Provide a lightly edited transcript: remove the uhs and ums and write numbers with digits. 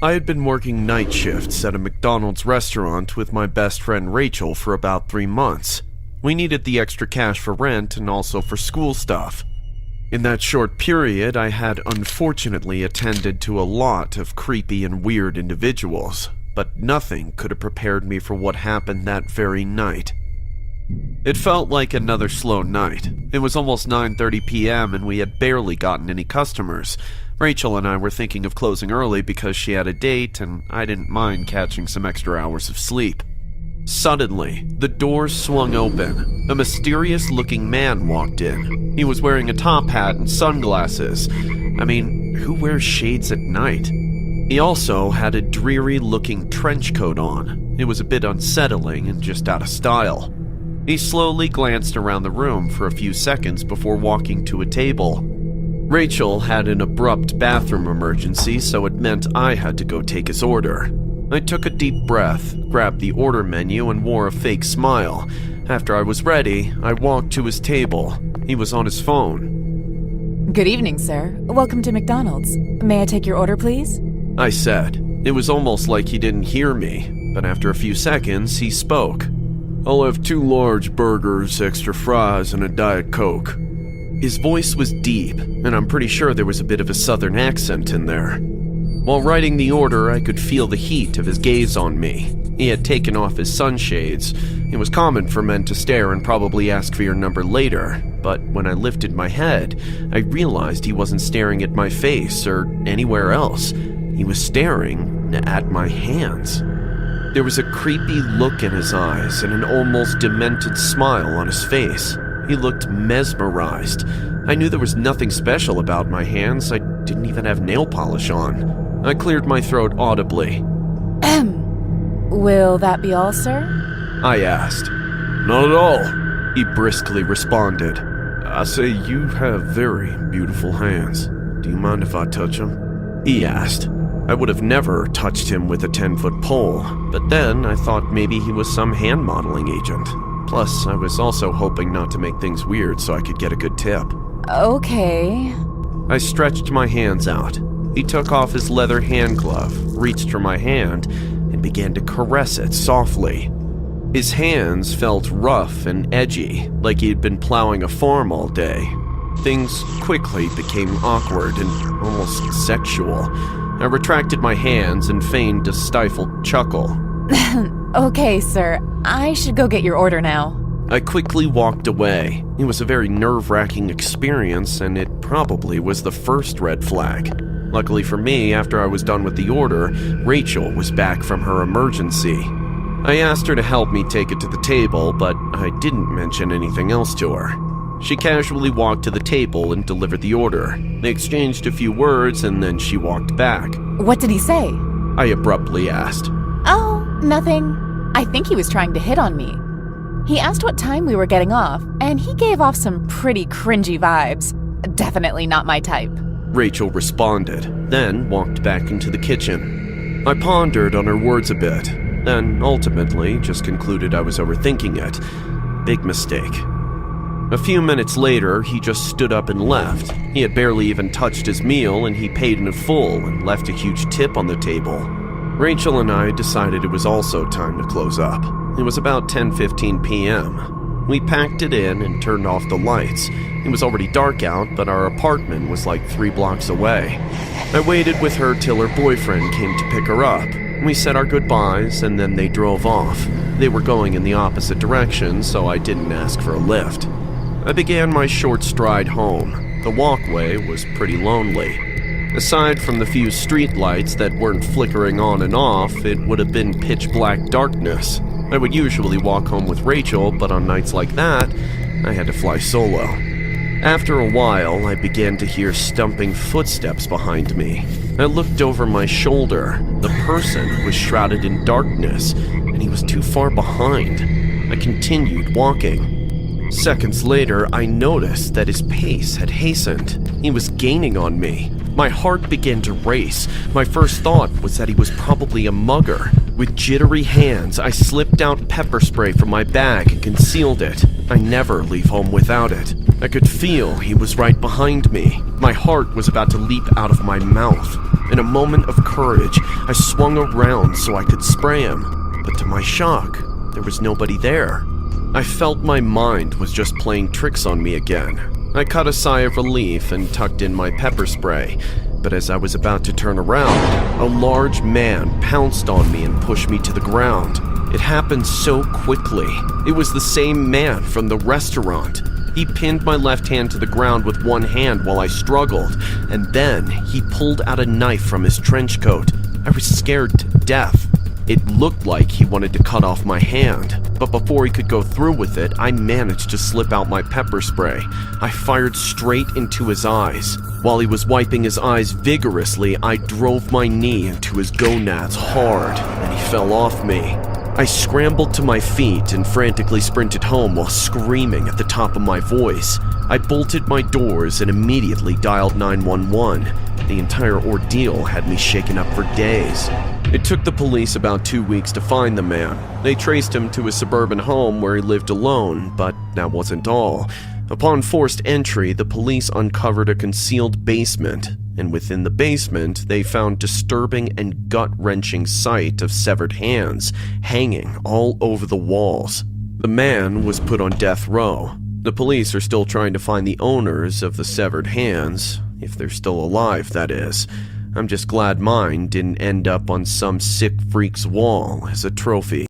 I had been working night shifts at a McDonald's restaurant with my best friend Rachel for about 3 months. We needed the extra cash for rent and also for school stuff. In that short period, I had unfortunately attended to a lot of creepy and weird individuals, but nothing could have prepared me for what happened that very night. It felt like another slow night. It was almost 9:30 p.m. and we had barely gotten any customers. Rachel and I were thinking of closing early because she had a date and I didn't mind catching some extra hours of sleep. Suddenly, the doors swung open. A mysterious-looking man walked in. He was wearing a top hat and sunglasses. I mean, who wears shades at night? He also had a dreary-looking trench coat on. It was a bit unsettling and just out of style. He slowly glanced around the room for a few seconds before walking to a table. Rachel had an abrupt bathroom emergency, so it meant I had to go take his order. I took a deep breath, grabbed the order menu, and wore a fake smile. After I was ready, I walked to his table. He was on his phone. Good evening, sir. Welcome to McDonald's. May I take your order, please? I said. It was almost like he didn't hear me, but after a few seconds, he spoke. I'll have 2 large burgers, extra fries, and a Diet Coke. His voice was deep, and I'm pretty sure there was a bit of a southern accent in there. While writing the order, I could feel the heat of his gaze on me. He had taken off his sunshades. It was common for men to stare and probably ask for your number later, but when I lifted my head, I realized he wasn't staring at my face or anywhere else. He was staring at my hands. There was a creepy look in his eyes and an almost demented smile on his face. He looked mesmerized. I knew there was nothing special about my hands. I didn't even have nail polish on. I cleared my throat audibly. Will that be all, sir? I asked. Not at all, he briskly responded. I say you have very beautiful hands. Do you mind if I touch them? He asked. I would have never touched him with a 10-foot pole, but then I thought maybe he was some hand modeling agent. Plus, I was also hoping not to make things weird so I could get a good tip. Okay. I stretched my hands out. He took off his leather hand glove, reached for my hand, and began to caress it softly. His hands felt rough and edgy, like he had been plowing a farm all day. Things quickly became awkward and almost sexual. I retracted my hands and feigned a stifled chuckle. Okay, sir. I should go get your order now. I quickly walked away. It was a very nerve-wracking experience, and it probably was the first red flag. Luckily for me, after I was done with the order, Rachel was back from her emergency. I asked her to help me take it to the table, but I didn't mention anything else to her. She casually walked to the table and delivered the order. They exchanged a few words, and then she walked back. What did he say? I abruptly asked. Oh, nothing. I think he was trying to hit on me. He asked what time we were getting off, and he gave off some pretty cringy vibes. Definitely not my type. Rachel responded, then walked back into the kitchen. I pondered on her words a bit, then ultimately just concluded I was overthinking it. Big mistake. A few minutes later, he just stood up and left. He had barely even touched his meal, and he paid in full and left a huge tip on the table. Rachel and I decided it was also time to close up. It was about 10:15 p.m. We packed it in and turned off the lights. It was already dark out, but our apartment was like 3 blocks away. I waited with her till her boyfriend came to pick her up. We said our goodbyes, and then they drove off. They were going in the opposite direction, so I didn't ask for a lift. I began my short stride home. The walkway was pretty lonely. Aside from the few street lights that weren't flickering on and off, it would have been pitch black darkness. I would usually walk home with Rachel, but on nights like that, I had to fly solo. After a while, I began to hear stumping footsteps behind me. I looked over my shoulder. The person was shrouded in darkness, and he was too far behind. I continued walking. Seconds later, I noticed that his pace had hastened. He was gaining on me. My heart began to race. My first thought was that he was probably a mugger. With jittery hands, I slipped out pepper spray from my bag and concealed it. I never leave home without it. I could feel he was right behind me. My heart was about to leap out of my mouth. In a moment of courage, I swung around so I could spray him, but to my shock, there was nobody there. I felt my mind was just playing tricks on me again. I caught a sigh of relief and tucked in my pepper spray, but as I was about to turn around, a large man pounced on me and pushed me to the ground. It happened so quickly. It was the same man from the restaurant. He pinned my left hand to the ground with one hand while I struggled, and then he pulled out a knife from his trench coat. I was scared to death. It looked like he wanted to cut off my hand, but before he could go through with it, I managed to slip out my pepper spray. I fired straight into his eyes. While he was wiping his eyes vigorously, I drove my knee into his gonads hard, and he fell off me. I scrambled to my feet and frantically sprinted home while screaming at the top of my voice. I bolted my doors and immediately dialed 911. The entire ordeal had me shaken up for days. It took the police about 2 weeks to find the man. They traced him to his suburban home where he lived alone, but that wasn't all. Upon forced entry, the police uncovered a concealed basement, and within the basement, they found disturbing and gut-wrenching sight of severed hands hanging all over the walls. The man was put on death row. The police are still trying to find the owners of the severed hands, if they're still alive, that is. I'm just glad mine didn't end up on some sick freak's wall as a trophy.